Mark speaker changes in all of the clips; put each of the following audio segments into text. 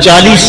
Speaker 1: 40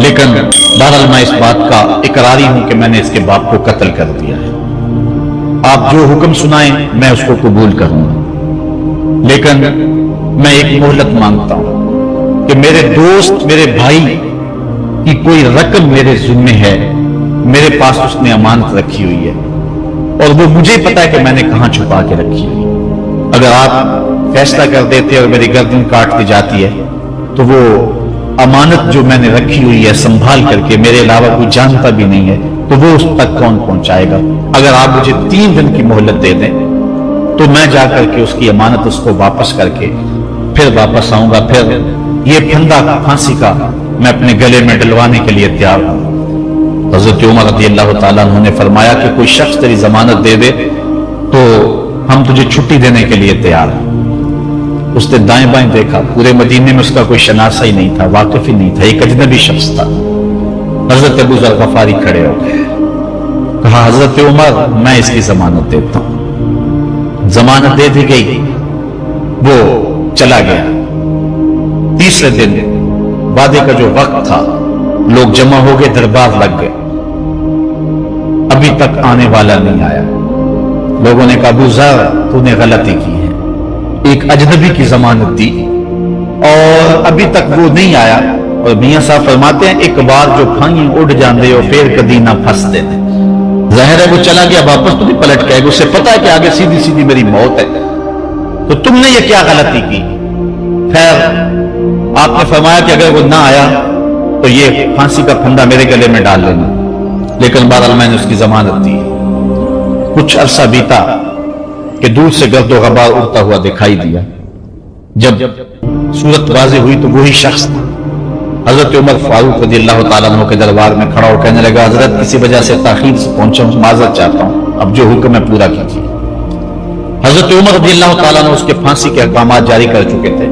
Speaker 1: لیکن بہرحال میں اس بات کا اقراری ہوں کہ میں نے اس کے باپ کو قتل کر دیا ہے. آپ جو حکم سنائیں میں اس کو قبول کروں گا، لیکن میں ایک مہلت مانگتا ہوں کہ میرے دوست، میرے بھائی کی کوئی رقم میرے ذمہ ہے، میرے پاس اس نے امانت رکھی ہوئی ہے اور وہ مجھے پتا ہے کہ میں نے کہاں چھپا کے رکھی ہوئی. اگر آپ فیصلہ کر دیتے اور میری گردن کاٹ دی جاتی ہے تو وہ امانت جو میں نے رکھی ہوئی ہے سنبھال کر کے میرے علاوہ کوئی جانتا بھی نہیں ہے تو وہ اس تک کون پہنچائے گا. اگر آپ مجھے 3 دن کی مہلت دے دیں تو میں جا کر کے اس کی امانت اس کو واپس کر کے پھر واپس آؤں گا. پھر یہ پھندا پھانسی کا میں اپنے گلے میں ڈلوانے کے لیے تیار ہوں. حضرت عمر رضی اللہ تعالیٰ عنہ نے فرمایا کہ کوئی شخص تیری ضمانت دے دے تو ہم تجھے چھٹی دینے کے لیے تیار ہیں. اس نے دائیں بائیں دیکھا، پورے مدینے میں اس کا کوئی شناسہ ہی نہیں تھا، واقف ہی نہیں تھا، ایک اجنبی شخص تھا. حضرت ابو ذر غفاری کھڑے ہو گئے، کہا حضرت عمر میں اس کی ضمانت دیتا ہوں. ضمانت دے دی گئی، وہ چلا گیا. تیسرے دن وعدے کا جو وقت تھا لوگ جمع ہو گئے، دربار لگ گئے، ابھی تک آنے والا نہیں آیا. لوگوں نے کہا ابو ذر تو نے غلطی کی ہے، ایک اجنبی کی ضمانت دی اور ابھی تک وہ نہیں آیا. اور میاں صاحب فرماتے ہیں ایک بار جو پھنگی اڑ جاندے ہو پھر کدی نہ پھنستے تھے. ظاہر ہے وہ چلا گیا، واپس تو نہیں پلٹ کے آئے گا، اسے پتا ہے کہ آگے سیدھی سیدھی میری موت ہے، تو تم نے یہ کیا غلطی کی. خیر آپ نے فرمایا کہ اگر وہ نہ آیا تو یہ پھانسی کا پھندا میرے گلے میں ڈال لینا. لیکن بہرحال میں نے اس کی ضمانت دی. کچھ عرصہ بیتا کہ دور سے گرد و غبار اڑتا ہوا دکھائی دیا. جب صورت واضح ہوئی تو وہی شخص تھا. حضرت عمر فاروق رضی اللہ تعالیٰ عنہ کے دربار میں کھڑا ہو کہنے لگا حضرت کسی وجہ سے تاخیر سے پہنچا ہوں، معذرت چاہتا ہوں، اب جو حکم ہے پورا کیجیے. حضرت عمر رضی اللہ تعالیٰ عنہ اس کے پھانسی کے احکامات جاری کر چکے تھے.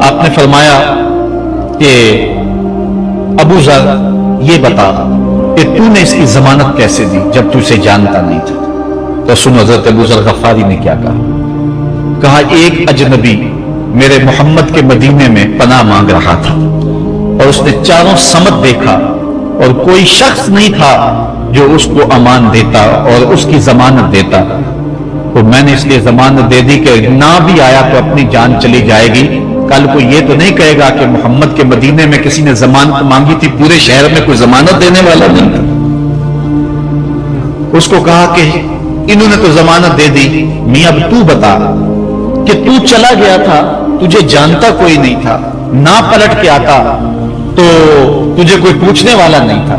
Speaker 1: آپ نے فرمایا کہ ابو ذر یہ بتا کہ تو نے اس کی ضمانت کیسے دی جب تو اسے جانتا نہیں تھا. تو سنو حضرت ابو ذر غفاری نے کیا کہا ایک اجنبی میرے محمد کے مدینے میں پناہ مانگ رہا تھا اور اس نے چاروں سمت دیکھا اور کوئی شخص نہیں تھا جو اس کو امان دیتا اور اس کی ضمانت دیتا. تو میں نے اس لیے ضمانت دے دی کہ نہ بھی آیا تو اپنی جان چلی جائے گی. کل کو یہ تو نہیں کہے گا کہ محمد کے مدینے میں کسی نے ضمانت مانگی تھی، پورے شہر میں کوئی ضمانت دینے والا نہیں تھا. اس کو کہا کہ انہوں نے تو ضمانت دے دی، میاں اب تو بتا کہ تو چلا گیا تھا، تجھے جانتا کوئی نہیں تھا، نہ پلٹ کے آتا تو تجھے کوئی پوچھنے والا نہیں تھا،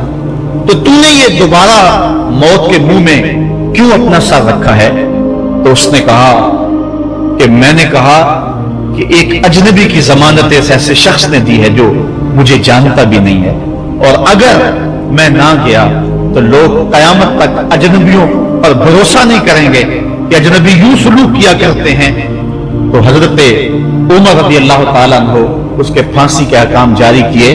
Speaker 1: تو تو نے یہ دوبارہ موت کے منہ میں کیوں اپنا سر رکھا ہے. تو اس نے کہا کہ میں نے کہا کہ ایک اجنبی کی ضمانت ایسے شخص نے دی ہے جو مجھے جانتا بھی نہیں ہے، اور اگر میں نہ گیا تو لوگ قیامت تک اجنبیوں پر بھروسہ نہیں کریں گے کہ اجنبی یوں سلوک کیا کرتے ہیں. تو حضرت عمر رضی اللہ تعالیٰ عنہ اس کے پھانسی کے احکام جاری کیے.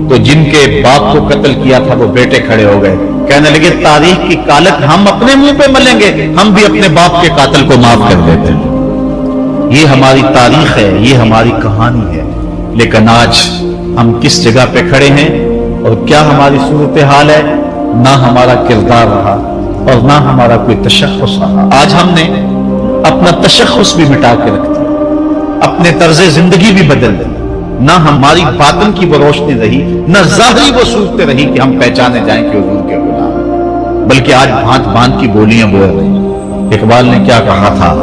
Speaker 1: تو جن کے باپ کو قتل کیا تھا وہ بیٹے کھڑے ہو گئے، کہنے لگے تاریخ کی کالک ہم اپنے منہ پہ ملیں گے، ہم بھی اپنے باپ کے قاتل کو معاف کر دیتے ہیں. یہ ہماری تاریخ ہے، یہ ہماری کہانی ہے. لیکن آج ہم کس جگہ پہ کھڑے ہیں اور کیا ہماری صورتحال ہے؟ نہ ہمارا کردار رہا اور نہ ہمارا کوئی تشخص رہا. آج ہم نے اپنا تشخص بھی مٹا کے رکھ دیا، اپنے طرز زندگی بھی بدل دی. نہ ہماری باطن کی وہ روشنی رہی، نہ ظاہری وہ صورتیں رہی کہ ہم پہچانے جائیں کہ حضور کے غلام ہیں، بلکہ آج بھانت بھانت کی بولیاں بول رہے ہیں. اقبال نے کیا کہا تھا؟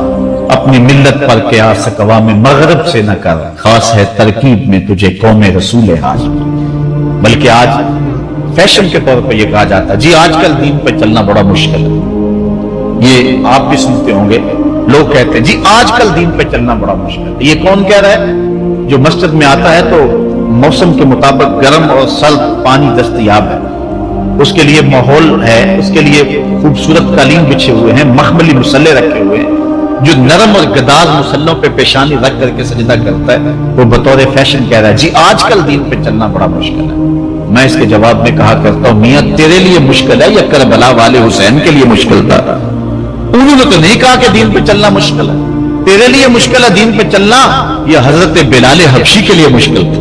Speaker 1: اپنی ملت پر قیاس اقوام مغرب سے نہ کر، خاص ہے ترکیب میں تجھے قوم رسول ہاشم. بلکہ آج فیشن کے طور پہ یہ کہا جاتا ہے جی آج کل دین پہ چلنا بڑا مشکل ہے. یہ آپ بھی سنتے ہوں گے، لوگ کہتے ہیں جی آج کل دین پہ چلنا بڑا مشکل ہے. یہ کون کہہ رہا ہے؟ جو مسجد میں آتا ہے تو موسم کے مطابق گرم اور سرد پانی دستیاب ہے، اس کے لیے ماحول ہے، اس کے لیے خوبصورت قالین بچھے ہوئے ہیں، مخملی مسلے رکھے ہوئے ہیں. جو نرم اور گداز مسلوں پہ پیشانی رکھ کر کے سجدہ کرتا ہے وہ بطور فیشن کہہ رہا ہے جی آج کل دین پہ چلنا بڑا مشکل ہے. میں اس کے جواب میں کہا کرتا ہوں میاں تیرے لیے مشکل ہے یا کربلا والے حسین کے لیے مشکل تھا؟ انہوں نے تو نہیں کہا کہ دین پہ چلنا مشکل ہے. تیرے لیے مشکل ہے دین پہ چلنا یا حضرت بلال حبشی کے لیے مشکل تھا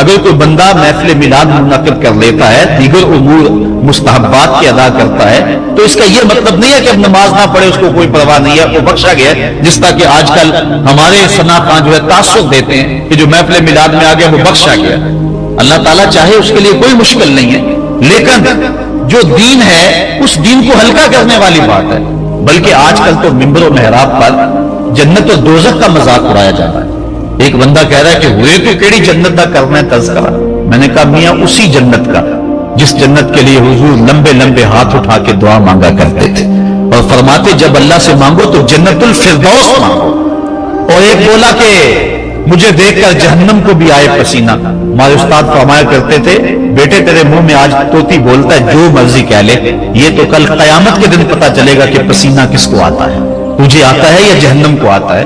Speaker 1: اگر کوئی بندہ محفل میلاد منعقد کر لیتا ہے، دیگر امور مستحبات کے ادا کرتا ہے، تو اس کا یہ مطلب نہیں ہے کہ اب نماز نہ پڑھے، اس کو کوئی پرواہ نہیں ہے، وہ بخشا گیا ہے. جس طرح کہ آج کل ہمارے ثنا خان جو ہے تعصب دیتے ہیں کہ جو محفل میلاد میں آ گیا وہ بخشا گیا. اللہ تعالیٰ چاہے اس کے لیے کوئی مشکل نہیں ہے، لیکن جو دین ہے اس دین کو ہلکا کرنے والی بات ہے. بلکہ آج کل تو ممبر و محراب پر جنت و دوزخ کا مذاق اڑایا جا رہا ہے. ایک بندہ کہہ رہا ہے کہ ہوئے تو کیڑی جنت کا کرنا ہے تذکرہ. میں نے کہا میاں اسی جنت کا جس جنت کے لیے حضور لمبے لمبے ہاتھ اٹھا کے دعا مانگا کرتے تھے اور فرماتے جب اللہ سے مانگو تو جنت الفردوس مانگو. اور ایک بولا کہ مجھے دیکھ کر جہنم کو بھی آئے پسینہ. ہمارے استاد فرمایا کرتے تھے بیٹے تیرے منہ میں آج طوطی بولتا ہے جو مرضی کہہ لے، یہ تو کل قیامت کے دن پتا چلے گا کہ پسینہ کس کو آتا ہے، تجھے آتا ہے یا جہنم کو آتا ہے.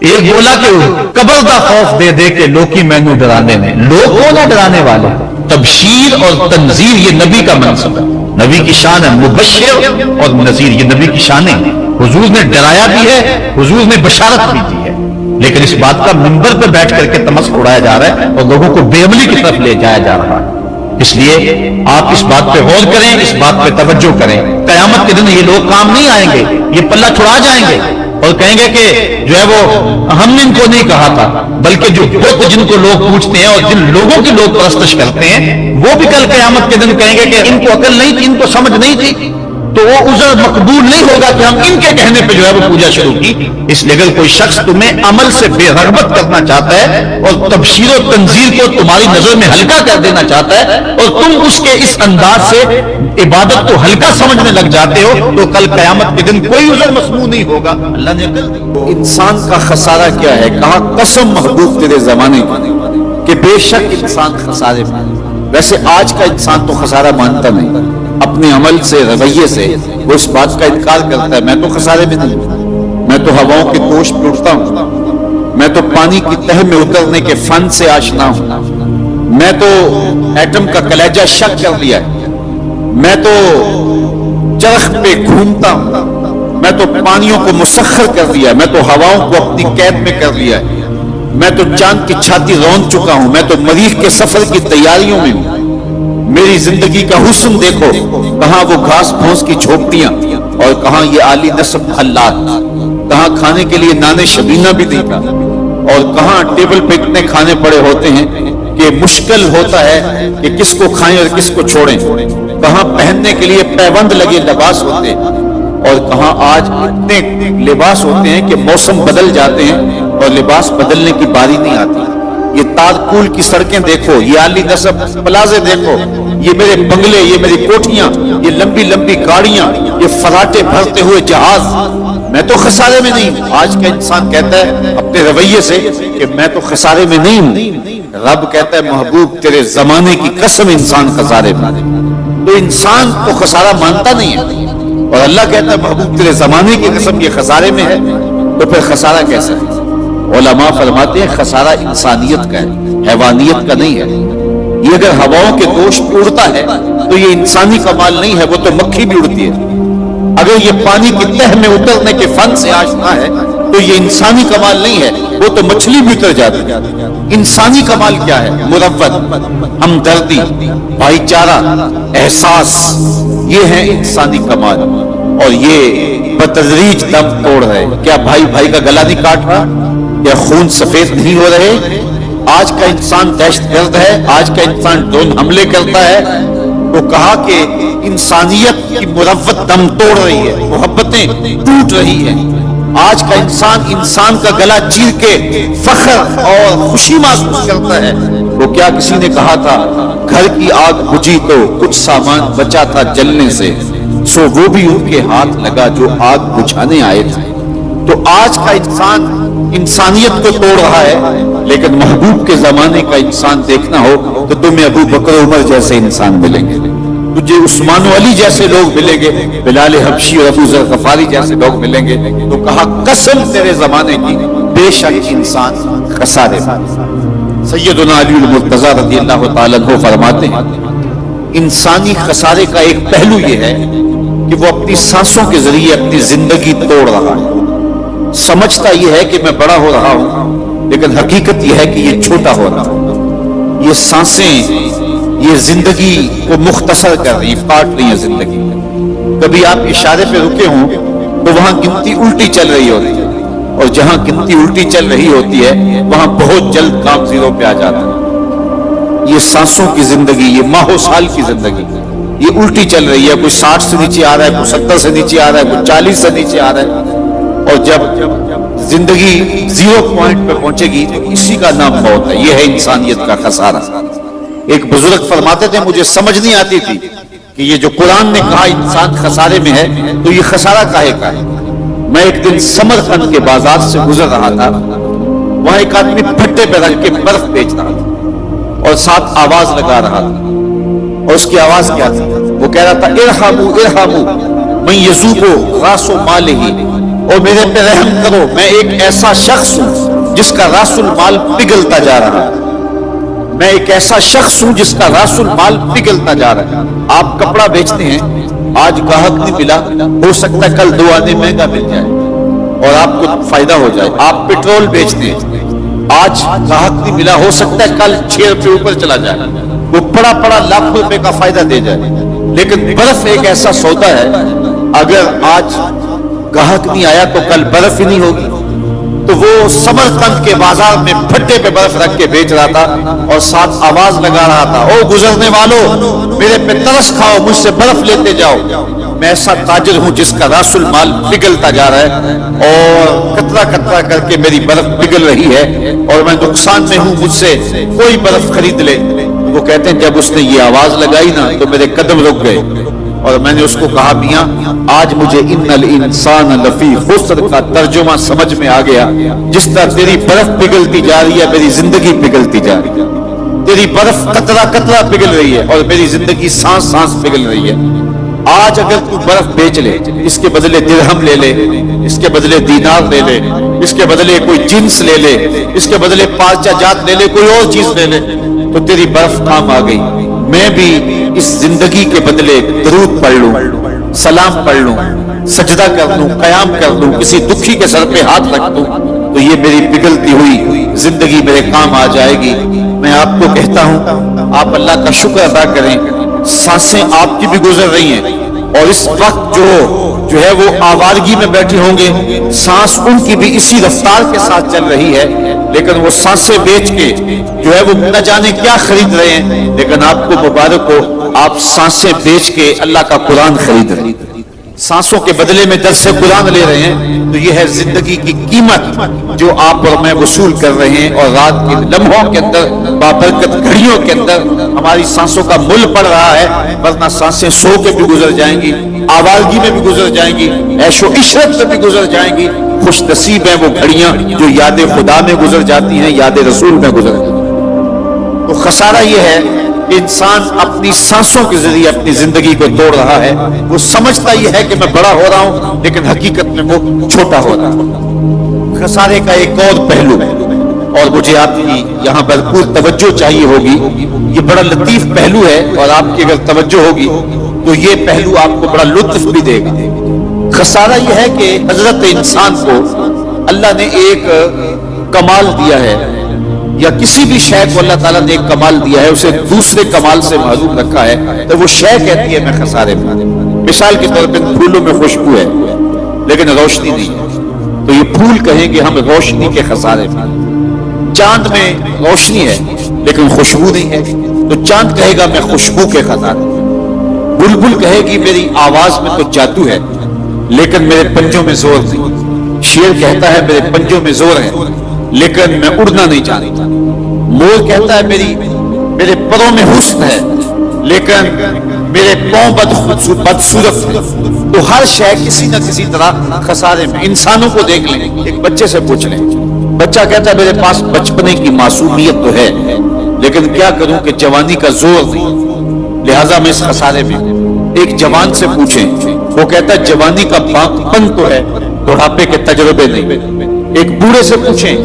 Speaker 1: ایک بولا کہ قبر دا خوف دے دے کے لوکی مینو ڈرانے نے. لوگ کو نہ ڈرانے والے، تبشیر اور تنذیر یہ نبی کا منصب ہے، نبی کی شان ہے. مبشر اور نذیر یہ نبی کی شان ہے. حضور نے ڈرایا بھی ہے، حضور نے بشارت بھی دی ہے، لیکن اس بات کا منبر پہ بیٹھ کر کے تمسخر اڑایا جا رہا ہے اور لوگوں کو بے عملی کی طرف لے جایا جا رہا ہے. اس لیے آپ اس بات پہ غور کریں، اس بات پہ توجہ کریں. قیامت کے دن یہ لوگ کام نہیں آئیں گے، یہ پلہ چھڑا جائیں گے اور کہیں گے کہ جو ہے وہ ہم نے ان کو نہیں کہا تھا، بلکہ جو بت جن کو لوگ پوچھتے ہیں اور جن لوگوں کی لوگ پرستش کرتے ہیں وہ بھی کل قیامت کے دن کہیں گے کہ ان کو عقل نہیں تھی، ان کو سمجھ نہیں تھی. تو وہ عذر مقبول نہیں ہوگا کہ ہم ان کے کہنے پہ جو ہے وہ پوجا شروع کی. اس لیے اگر کوئی شخص تمہیں عمل سے بے رغبت کرنا چاہتا ہے اور تبشیر و تنذیر کو تمہاری نظر میں ہلکا کر دینا چاہتا ہے اور تم اس کے اس انداز سے عبادت کو ہلکا سمجھنے لگ جاتے ہو، تو کل قیامت کے دن کوئی عذر مسموع نہیں ہوگا. اللہ نے عقل دی.
Speaker 2: انسان کا خسارہ کیا ہے؟ کہا قسم محبوب تیرے زمانے کی کہ بے شک انسان خسارے میں. ویسے آج کا انسان تو خسارہ مانتا نہیں، اپنے عمل سے رویے سے وہ اس بات کا انکار کرتا ہے میں تو خسارے میں نہیں ہوں، میں تو ہواؤں کے گوشت پہ اٹھتا ہوں، میں تو پانی کی تہ میں اترنے کے فن سے آشنا ہوں، میں تو ایٹم کا کلیجہ شک کر لیا ہے، میں تو چرخ پہ گھومتا ہوں، میں تو پانیوں کو مسخر کر لیا ہے، میں تو ہواؤں کو اپنی قید میں کر لیا ہے، میں تو چاند کی چھاتی رون چکا ہوں، میں تو مریخ کے سفر کی تیاریوں میں ہوں. میری زندگی کا حسن دیکھو، کہاں وہ گھاس پھونس کی جھوپڑیاں اور کہاں یہ عالی نصب محلات، کہاں کھانے کے لیے نان شبینہ بھی نہیں تھا اور کہاں ٹیبل پہ اتنے کھانے پڑے ہوتے ہیں کہ مشکل ہوتا ہے کہ کس کو کھائیں اور کس کو چھوڑیں. کہاں پہننے کے لیے پیوند لگے لباس ہوتے اور کہاں آج اتنے لباس ہوتے ہیں کہ موسم بدل جاتے ہیں اور لباس بدلنے کی باری نہیں آتی. یہ تارکول کی سڑکیں دیکھو، یہ عالی نصب پلازے دیکھو، یہ میرے بنگلے، یہ میری کوٹھیاں، یہ لمبی لمبی گاڑیاں، یہ فراٹے بھرتے ہوئے جہاز. میں تو خسارے میں نہیں ہوں. آج کا انسان کہتا ہے اپنے رویے سے کہ میں تو خسارے میں نہیں ہوں. رب کہتا ہے محبوب تیرے زمانے کی قسم انسان خسارے میں. تو انسان تو خسارہ مانتا نہیں ہے اور اللہ کہتا ہے محبوب تیرے زمانے کی قسم یہ خسارے میں ہے، تو پھر خسارہ کیسا ہے؟ علماء فرماتے ہیں خسارہ انسانیت کا ہے، حیوانیت کا نہیں ہے. یہ اگر ہواؤں کے گوشت اڑتا ہے تو یہ انسانی کمال نہیں ہے، وہ تو مکھی بھی اڑتی ہے. اگر یہ پانی کی تہ میں اترنے کے فن سے آشنا ہے تو یہ انسانی کمال نہیں ہے، وہ تو مچھلی بھی اتر جاتی ہے. انسانی کمال کیا ہے؟ مروت، ہمدردی، بھائی چارہ، احساس، یہ ہے انسانی کمال. اور یہ بتدریج دم توڑ رہے. کیا بھائی بھائی کا گلا نہیں کاٹ رہا؟ یا خون سفید نہیں ہو رہے؟ آج کا انسان دہشت گرد ہے، آج کا انسان ڈرون حملے کرتا ہے. تو کہا کہ انسانیت کی مروت دم توڑ رہی ہے، محبتیں ٹوٹ رہی ہیں. آج کا انسان کا گلا چیر کے فخر اور خوشی محسوس کرتا ہے. وہ کیا کسی نے کہا تھا گھر کی آگ بجھی تو کچھ سامان بچا تھا جلنے سے، سو وہ بھی ان کے ہاتھ لگا جو آگ بجھانے آئے تھے. تو آج کا انسان انسانیت کو توڑ رہا ہے، لیکن محبوب کے زمانے کا انسان دیکھنا ہو تو تمہیں ابو بکر عمر جیسے انسان ملیں گے، تجھے عثمان و علی جیسے لوگ ملیں گے، بلال حبشی اور ابو ذر غفاری جیسے لوگ ملیں گے. تو کہا قسم تیرے زمانے کی بے شک انسان خسارے. سیدنا علی المرتضیٰ رضی اللہ تعالیٰ عنہ فرماتے ہیں انسانی خسارے کا ایک پہلو یہ ہے کہ وہ اپنی سانسوں کے ذریعے اپنی زندگی توڑ رہا ہے. سمجھتا یہ ہے کہ میں بڑا ہو رہا ہوں، لیکن حقیقت یہ ہے کہ یہ چھوٹا ہو رہا ہے. یہ سانسیں یہ زندگی کو مختصر کر رہی ہیں، کاٹ رہی ہیں زندگی. کبھی آپ اشارے پہ رکے ہوں تو وہاں گنتی الٹی چل رہی ہوتی ہے، اور جہاں گنتی الٹی چل رہی ہوتی ہے وہاں بہت جلد کام زیرو پہ آ جاتا ہے. یہ سانسوں کی زندگی، یہ ماہو سال کی زندگی یہ الٹی چل رہی ہے. کوئی 60 سے نیچے آ رہا ہے، کوئی 70 سے نیچے آ رہا ہے، کوئی 40 سے نیچے آ رہا ہے. اور جب زندگی زیرو پوائنٹ پہ پہنچے گی تو اسی کا نام موت ہے. یہ ہے انسانیت کا خسارہ. ایک بزرگ فرماتے تھے مجھے سمجھ نہیں آتی تھی کہ یہ جو قرآن نے کہا انسان خسارے میں ہے تو یہ خسارہ کاہے کا ہے. میں ایک دن سمرقند کے بازار سے گزر رہا تھا، وہاں ایک آدمی پھٹے پہ رکھ کے برف بیچ رہا تھا اور ساتھ آواز لگا رہا تھا. اور اس کی آواز کیا تھی؟ وہ کہہ رہا تھا ارحمو ارحمو من یذوبو راس مالہ، اور میرے پہ رحم کرو، میں ایک ایسا شخص ہوں جس کا راس المال پگھلتا جا رہا ہے. میں ایک ایسا شخص ہوں جس کا راس المال پگھلتا جا رہا ہے. آپ کپڑا بیچتے ہیں، آج گاہک نہیں ملا، ہو سکتا ہے کل 2 آنے مہنگا مل جائے اور آپ کو فائدہ ہو جائے. آپ پیٹرول بیچتے ہیں، آج گاہک نہیں ملا، ہو سکتا ہے کل 6 روپے اوپر چلا جائے، وہ پڑا لاکھوں روپے کا فائدہ دے جائے. لیکن برف ایک ایسا سودا ہے، اگر آج گاہک نہیں آیا تو کل برف ہی نہیں ہوگی. تو وہ سمرقند کے بازار میں پھٹے پہ برف رکھ کے بیچ رہا تھا اور ساتھ آواز لگا رہا تھا او گزرنے والوں، میرے پہ ترس کھاؤ، مجھ سے برف لیتے جاؤ. میں ایسا تاجر ہوں جس کا راس المال پگھلتا جا رہا ہے اور قطرہ قطرہ کر کے میری برف پگھل رہی ہے اور میں نقصان میں ہوں، مجھ سے کوئی برف خرید لے. وہ کہتے ہیں جب اس نے یہ آواز لگائی نا تو میرے قدم رک گئے اور میں نے اس کو کہا میاں آج مجھے ان الانسان لفی خسر کا ترجمہ سمجھ میں آ گیا. جس طرح تیری برف پگھلتی جا رہی ہے میری زندگی پگھلتی جا رہی ہے. تیری برف قطرہ قطرہ پگھل رہی ہے اور میری زندگی سانس سانس پگھل رہی ہے. آج اگر تو برف بیچ لے، اس کے بدلے درہم لے لے، اس کے بدلے دینار لے لے، اس کے بدلے کوئی جنس لے لے، اس کے بدلے پارچہ جات لے لے، کوئی اور چیز لے لے، تو تیری برف کام آ گئی. میں بھی اس زندگی کے بدلے درود پڑھ لوں، سلام پڑھ لوں، سجدہ کر لوں، قیام کر لوں، کسی دکھی کے سر پہ ہاتھ رکھ دوں تو یہ میری پگھلتی ہوئی زندگی میرے کام آ جائے گی. میں آپ کو کہتا ہوں آپ اللہ کا شکر ادا کریں. سانسیں آپ کی بھی گزر رہی ہیں اور اس وقت جو ہے وہ آوارگی میں بیٹھے ہوں گے، سانس ان کی بھی اسی رفتار کے ساتھ چل رہی ہے، لیکن وہ سانسیں بیچ کے جو ہے وہ نہ جانے کیا خرید رہے ہیں. لیکن آپ کو مبارک ہو، آپ سانسیں بیچ کے اللہ کا قرآن خرید رہے ہیں، سانسوں کے بدلے میں درس قرآن لے رہے ہیں. تو یہ ہے زندگی کی قیمت جو آپ اور میں وصول کر رہے ہیں. اور رات کے لمحوں کے اندر بابرکت گھڑیوں کے اندر ہماری سانسوں کا مل پڑ رہا ہے، ورنہ سانسیں سو کے بھی گزر جائیں گی، آوارگی میں بھی گزر جائیں گی، عیش و عشرت میں بھی گزر جائیں گی. خوش نصیب ہیں وہ گھڑیاں جو یاد خدا میں گزر جاتی ہیں، یاد رسول میں گزر جاتی ہیں. تو خسارہ یہ ہے کہ انسان اپنی سانسوں کے ذریعے اپنی زندگی کو توڑ رہا ہے. وہ سمجھتا یہ ہے کہ میں بڑا ہو رہا ہوں، لیکن حقیقت میں وہ چھوٹا ہو رہا ہے. خسارے کا ایک اور پہلو اور مجھے آپ کی یہاں بھرپور توجہ چاہیے ہوگی. یہ بڑا لطیف پہلو ہے اور آپ کی اگر توجہ ہوگی تو یہ پہلو آپ کو بڑا لطف بھی دے گا. خسارہ یہ ہے کہ حضرت انسان کو اللہ نے ایک کمال دیا ہے، یا کسی بھی شے کو اللہ تعالیٰ نے ایک کمال دیا ہے، اسے دوسرے کمال سے محروم رکھا ہے تو وہ شے کہتی ہے میں خسارے میں. مثال کے طور پہ پھولوں میں خوشبو ہے لیکن روشنی نہیں ہے تو یہ پھول کہیں گے ہم روشنی کے خسارے میں. چاند میں روشنی ہے لیکن خوشبو نہیں ہے تو چاند کہے گا میں خوشبو کے خسارے میں. بلبل کہے گی میری آواز میں تو جادو ہے لیکن میرے پنجوں میں زور نہیں. شیر کہتا ہے میرے پنجوں میں زور ہے لیکن میں اڑنا نہیں جانتا. مور کہتا ہے میرے پروں میں حسن ہے لیکن میرے پاؤں بدصورت ہے. تو ہر شے کسی نہ کسی طرح خسارے میں. انسانوں کو دیکھ لیں، ایک بچے سے پوچھ لیں، بچہ کہتا ہے میرے پاس بچپنے کی معصومیت تو ہے لیکن کیا کروں کہ جوانی کا زور نہیں، لہذا میں اس خسارے میں. ایک جوان سے پوچھیں، وہ کہتا ہے جوانی کا پن تو ہے، بڑھاپے کے تجربے نہیں. ایک بوڑھے سے پوچھیں،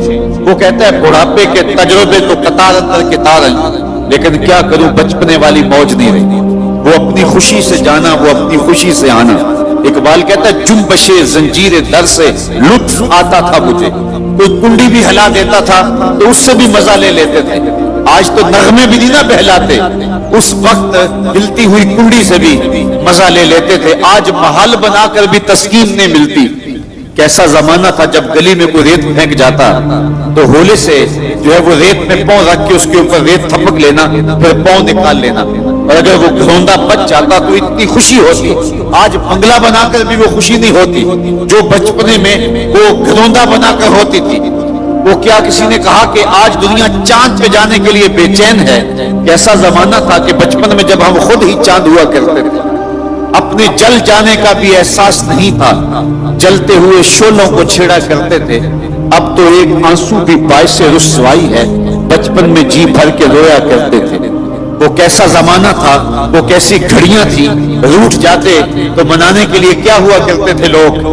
Speaker 2: وہ کہتا ہے بڑھاپے کے تجربے تو قطار اندر قطار ہیں لیکن کیا کروں بچپنے والی موج نہیں رہی. وہ اپنی خوشی سے جانا، وہ اپنی خوشی سے آنا. اقبال کہتا ہے جنبش زنجیر در سے لطف آتا تھا مجھے، کوئی کنڈی بھی ہلا دیتا تھا تو اس سے بھی مزہ لے لیتے تھے. آج تو نغمے بھی نہیں نہ بہلاتے، اس وقت ہلتی ہوئی کنڈی سے بھی مزہ لے لیتے تھے، آج محل بنا کر بھی تسکین نہیں ملتی۔ کیسا زمانہ تھا جب گلی میں کوئی ریت پھینک جاتا تو ہولے سے جو ہے وہ ریت میں پاؤں رکھ کے اس کے اوپر ریت تھپک لینا، پھر پاؤں نکال لینا، اور اگر وہ گھروندا بچ جاتا تو اتنی خوشی ہوتی۔ آج بنگلہ بنا کر بھی وہ خوشی نہیں ہوتی جو بچپنے میں وہ گھروندا بنا کر ہوتی تھی۔ وہ کیا کسی نے کہا کہ آج دنیا چاند پہ جانے کے لیے بے چین ہے؟ کیسا زمانہ تھا کہ بچپن میں جب ہم خود ہی چاند ہوا کرتے تھے، اپنے جل جانے کا بھی احساس نہیں تھا، جلتے ہوئے شعلوں کو چھیڑا کرتے تھے۔ اب تو ایک آنسو بھی باعث رسوائی ہے، بچپن میں جی بھر کے رویا کرتے تھے۔ وہ کیسا زمانہ تھا، وہ کیسی گھڑیاں تھی، روٹھ جاتے تو منانے کے لیے کیا ہوا کرتے تھے لوگ،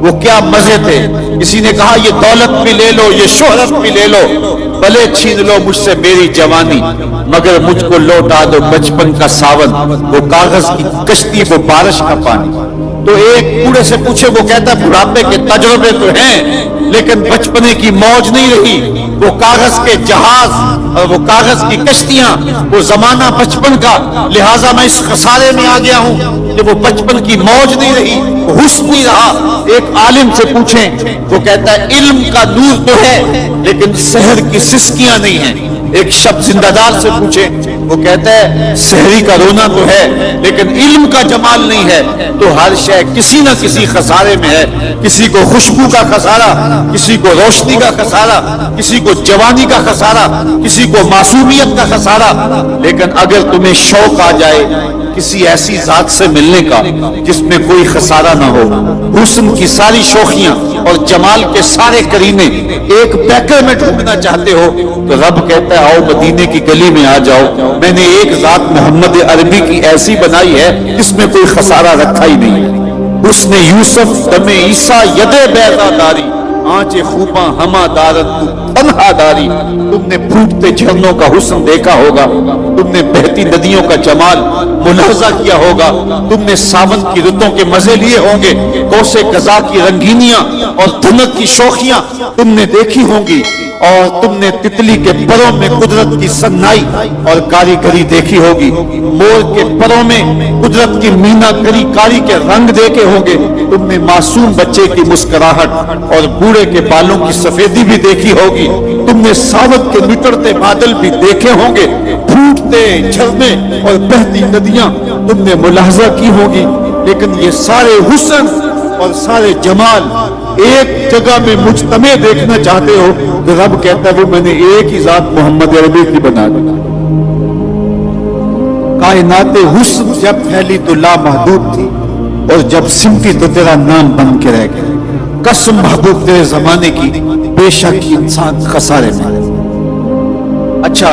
Speaker 2: وہ کیا مزے تھے۔ کسی نے کہا یہ دولت بھی لے لو، یہ شہرت بھی لے لو، بھلے چھین لو مجھ سے میری جوانی، مگر مجھ کو لوٹا دو بچپن کا ساون، وہ کاغذ کی کشتی، وہ بارش کا پانی۔ تو ایک بوڑھے سے پوچھے، وہ کہتا ہے بڑھاپے کے تجربے تو ہیں لیکن بچپنے کی موج نہیں رہی، وہ کاغذ کے جہاز اور وہ کاغذ کی کشتیاں، وہ زمانہ بچپن کا، لہٰذا میں اس خسارے میں آ گیا ہوں کہ وہ بچپن کی موج نہیں رہی، وہ حسن نہیں رہا۔ ایک عالم سے پوچھیں، وہ کہتا ہے علم کا نور تو ہے لیکن سحر کی سسکیاں نہیں ہیں۔ ایک شب زندہ دار سے پوچھیں، وہ کہتا ہے سحری کا رونا تو ہے لیکن علم کا جمال نہیں ہے۔ تو ہر شے کسی نہ کسی خسارے میں ہے، کسی کو خوشبو کا خسارہ، کسی کو روشنی کا خسارہ، کسی کو جوانی کا خسارہ، کسی کو معصومیت کا خسارہ۔ لیکن اگر تمہیں شوق آ جائے کسی ایسی ذات سے ملنے کا جس میں کوئی خسارہ نہ ہو، حسن کی ساری شوخیاں اور جمال کے سارے کرینے ایک پیکر میں ڈھونڈنا چاہتے ہو، تو رب کہتا ہے آؤ مدینے کی گلی میں آ جاؤ، میں نے ایک ذات محمد عربی کی ایسی بنائی ہے جس میں کوئی خسارہ رکھا ہی نہیں۔ اس نے یوسف دم عیسیٰ ید بیضا داری، آنچ خوباں ہما دارت تو تنہا داری۔ تم نے پھوٹتے جھرنوں کا حسن دیکھا ہوگا، تم نے بہتی ندیوں کا جمال ملاحظہ کیا ہوگا، تم نے ساون کی رتوں کے مزے لیے ہوں گے، کوسے قضا کی رنگینیاں اور دھنک کی شوخیاں تم نے دیکھی ہوں گی، اور تم نے تتلی کے پروں میں قدرت کی سنائی اور کاریگری دیکھی ہوگی، مور کے پروں میں قدرت کی مینا کری کاری کے رنگ دیکھے ہوں گے، تم نے معصوم بچے کی مسکراہٹ اور بوڑھے کے بالوں کی سفیدی بھی دیکھی ہوگی، تم نے ساوت کے نٹڑتے بادل بھی دیکھے ہوں گے، پھوٹتے جھرنے اور بہتی ندیاں تم نے ملاحظہ کی ہوگی۔ لیکن یہ سارے حسن اور سارے جمال ایک جگہ میں مجتمع دیکھنا چاہتے ہو، تو رب کہتا ہے وہ میں نے ایک ہی ذات محمد عربی کی بنا دی۔ کائنات حسن جب پھیلی تو لامحدود تھی، اور جب سمٹی تو تیرا نام بن کے رہ گیا۔ قسم محبوب تیرے زمانے کی، بے شک انسان خسارے میں۔ اچھا،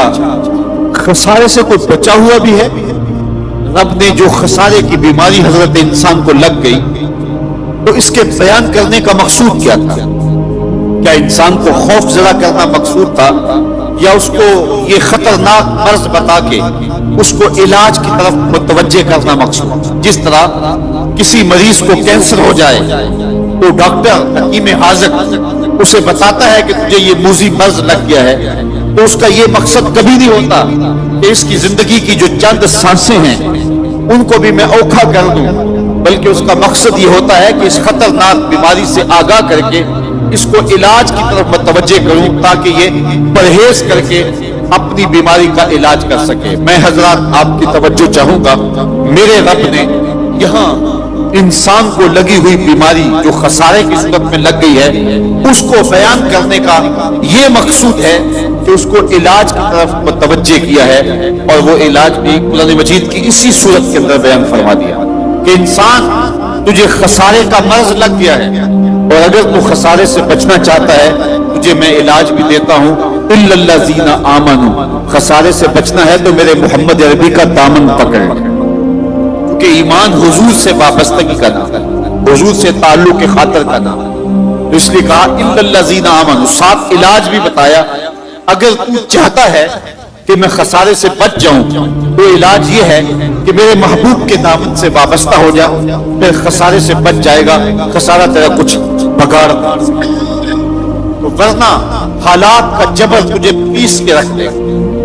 Speaker 2: خسارے سے کوئی بچا ہوا بھی ہے؟ رب نے جو خسارے کی بیماری حضرت انسان کو لگ گئی تو اس کے بیان کرنے کا مقصود کیا تھا؟ کیا انسان کو خوف زدہ کرنا مقصود تھا، یا اس کو یہ خطرناک مرض بتا کے اس کو علاج کی طرف متوجہ کرنا مقصود؟ جس طرح کسی مریض کو کینسر ہو جائے تو ڈاکٹر حکیم حاذق اسے بتاتا ہے کہ تجھے یہ موذی مرض لگ گیا ہے، تو اس کا یہ مقصد کبھی نہیں ہوتا کہ اس کی زندگی کی جو چند سانسیں ہیں ان کو بھی میں اوکھا کر دوں، بلکہ اس کا مقصد یہ ہوتا ہے کہ اس خطرناک بیماری سے آگاہ کر کے اس کو علاج کی طرف متوجہ کروں، تاکہ یہ پرہیز کر کے اپنی بیماری کا علاج کر سکے۔ میں حضرات آپ کی توجہ چاہوں گا، میرے رب نے یہاں انسان کو لگی ہوئی بیماری جو خسارے کی صورت میں لگ گئی ہے اس کو بیان کرنے کا یہ مقصود ہے کہ اس کو علاج کی طرف متوجہ کیا ہے، اور وہ علاج بھی قرآن مجید کی اسی صورت کے اندر بیان فرما دیا کہ انسان تجھے خسارے کا مرض لگ گیا ہے، اور اگر تو خسارے سے بچنا چاہتا ہے تجھے میں علاج بھی دیتا ہوں، اِلَّا الَّذِينَ آمَنُوا، خسارے سے بچنا ہے تو میرے محمد عربی کا دامن پکڑ لے، کہ ایمان حضور سے وابستگی کا نام ہے، حضور سے تعلق کے خاطر کا نام ہے، تو اس لیے کہا اِلَّا الَّذِينَ آمَنُوا، ساتھ علاج بھی بتایا۔ اگر تو چاہتا ہے کہ میں خسارے سے بچ جاؤں تو علاج یہ ہے کہ میرے محبوب کے دامن سے وابستہ ہو جا، پھر خسارے سے بچ جائے گا، خسارہ تیرا کچھ بگاڑ نہیں سکے، ورنہ حالات کا جبر تجھے پیس کے رکھ دے،